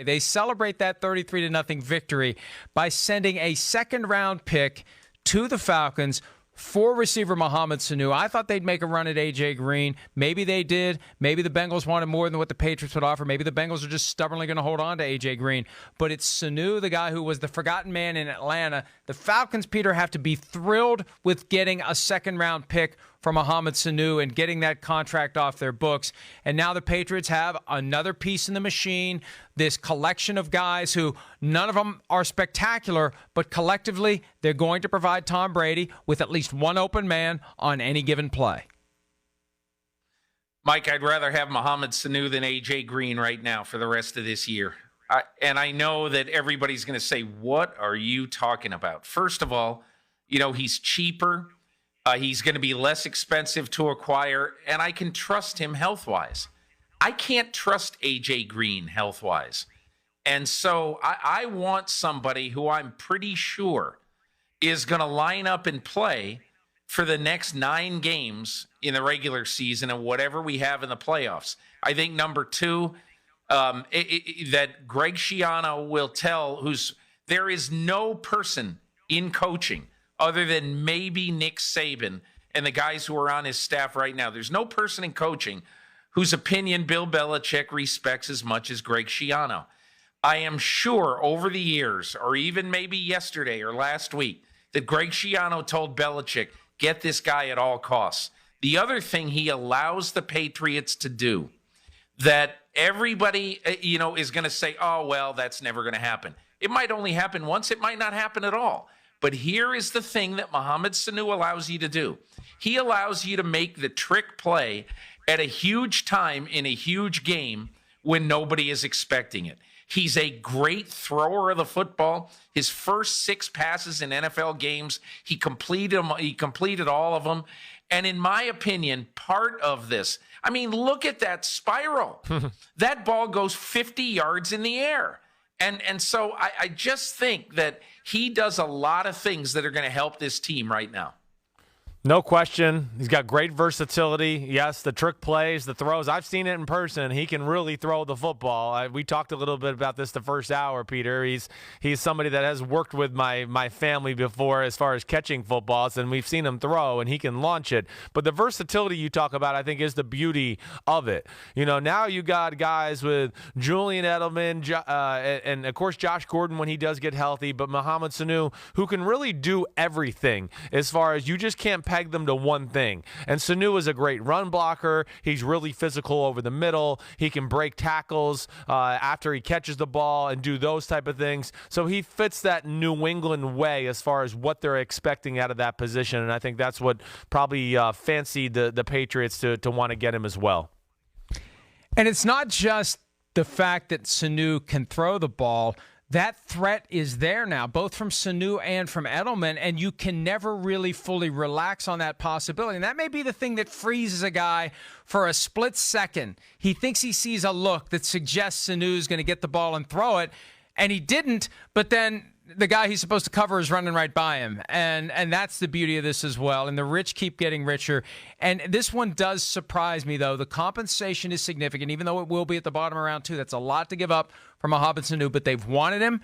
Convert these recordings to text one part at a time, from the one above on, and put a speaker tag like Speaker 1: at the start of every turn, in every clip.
Speaker 1: They celebrate that 33-0 victory by sending a second-round pick to the Falcons for receiver Mohamed Sanu. I thought they'd make a run at A.J. Green. Maybe they did. Maybe the Bengals wanted more than what the Patriots would offer. Maybe the Bengals are just stubbornly going to hold on to A.J. Green. But it's Sanu, the guy who was the forgotten man in Atlanta. The Falcons, Peter, have to be thrilled with getting a second-round pick for Mohamed Sanu and getting that contract off their books. And now the Patriots have another piece in the machine, this collection of guys who none of them are spectacular, but collectively they're going to provide Tom Brady with at least one open man on any given play.
Speaker 2: Mike, I'd rather have Mohamed Sanu than A.J. Green right now for the rest of this year. And I know that everybody's going to say, what are you talking about? First of all, he's cheaper. He's going to be less expensive to acquire, and I can trust him health-wise. I can't trust A.J. Green health-wise. And so I want somebody who I'm pretty sure is going to line up and play for the next 9 games in the regular season and whatever we have in the playoffs. I think number 2, that Greg Schiano will tell there is no person in coaching other than maybe Nick Saban and the guys who are on his staff right now. There's no person in coaching whose opinion Bill Belichick respects as much as Greg Schiano. I am sure over the years, or even maybe yesterday or last week, that Greg Schiano told Belichick, get this guy at all costs. The other thing he allows the Patriots to do that everybody, is going to say, oh, well, that's never going to happen. It might only happen once. It might not happen at all. But here is the thing that Mohamed Sanu allows you to do. He allows you to make the trick play at a huge time in a huge game when nobody is expecting it. He's a great thrower of the football. His first 6 passes in NFL games, he completed them. He completed all of them. And in my opinion, part of this, look at that spiral. That ball goes 50 yards in the air. And so I just think that he does a lot of things that are going to help this team right now.
Speaker 3: No question. He's got great versatility. Yes, the trick plays, the throws. I've seen it in person. He can really throw the football. We talked a little bit about this the first hour, Peter. He's somebody that has worked with my family before as far as catching footballs, and we've seen him throw, and he can launch it. But the versatility you talk about, I think, is the beauty of it. Now you got guys with Julian Edelman and, of course, Josh Gordon when he does get healthy, but Mohamed Sanu, who can really do everything as far as you just can't peg them to one thing. And Sanu is a great run blocker. He's really physical over the middle. He can break tackles after he catches the ball and do those type of things. So he fits that New England way as far as what they're expecting out of that position. And I think that's what probably fancied the Patriots to want to get him as well.
Speaker 1: And it's not just the fact that Sanu can throw the ball. That threat is there now, both from Sanu and from Edelman, and you can never really fully relax on that possibility. And that may be the thing that freezes a guy for a split second. He thinks he sees a look that suggests Sanu's going to get the ball and throw it, and he didn't, but then the guy he's supposed to cover is running right by him. And that's the beauty of this as well. And the rich keep getting richer. And this one does surprise me, though. The compensation is significant, even though it will be at the bottom of round 2. That's a lot to give up for Mohamed Sanu, but they've wanted him.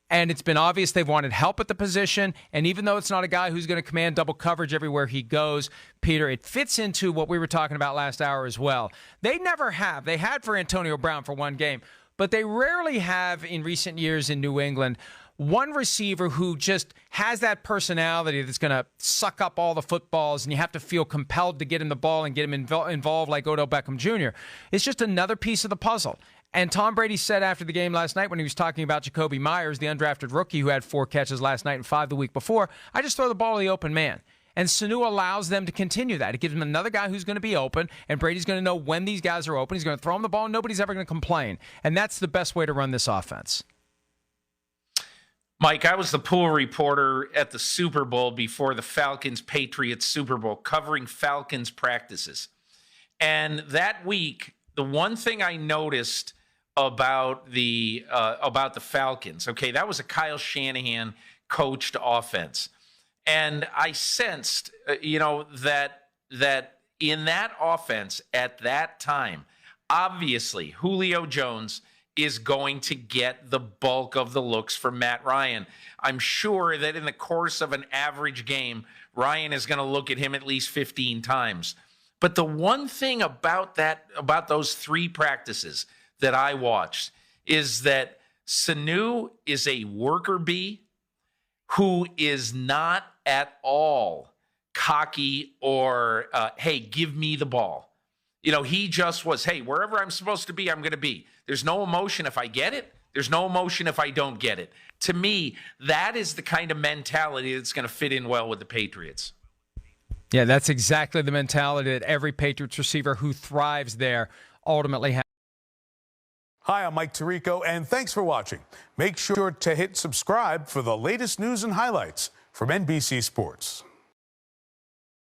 Speaker 1: And it's been obvious they've wanted help at the position. And even though it's not a guy who's going to command double coverage everywhere he goes, Peter, it fits into what we were talking about last hour as well. They never have. They had for Antonio Brown for one game, but they rarely have in recent years in New England one receiver who just has that personality that's going to suck up all the footballs, and you have to feel compelled to get him the ball and get him involved like Odell Beckham Jr. It's just another piece of the puzzle. And Tom Brady said after the game last night when he was talking about Jacoby Myers, the undrafted rookie who had 4 catches last night and 5 the week before, I just throw the ball to the open man. And Sanu allows them to continue that. It gives him another guy who's going to be open, and Brady's going to know when these guys are open. He's going to throw him the ball, and nobody's ever going to complain. And that's the best way to run this offense.
Speaker 2: Mike, I was the pool reporter at the Super Bowl before the Falcons-Patriots Super Bowl, covering Falcons practices. And that week, the one thing I noticed about the Falcons, okay, that was a Kyle Shanahan coached offense. And I sensed, that in that offense at that time, obviously Julio Jones is going to get the bulk of the looks from Matt Ryan. I'm sure that in the course of an average game, Ryan is going to look at him at least 15 times. But the one thing about those 3 practices that I watched is that Sanu is a worker bee who is not at all cocky or, hey, give me the ball. He just was, hey, wherever I'm supposed to be, I'm going to be. There's no emotion if I get it. There's no emotion if I don't get it. To me, that is the kind of mentality that's going to fit in well with the Patriots.
Speaker 1: Yeah, that's exactly the mentality that every Patriots receiver who thrives there ultimately has.
Speaker 4: Hi, I'm Mike Tirico, and thanks for watching. Make sure to hit subscribe for the latest news and highlights from NBC Sports.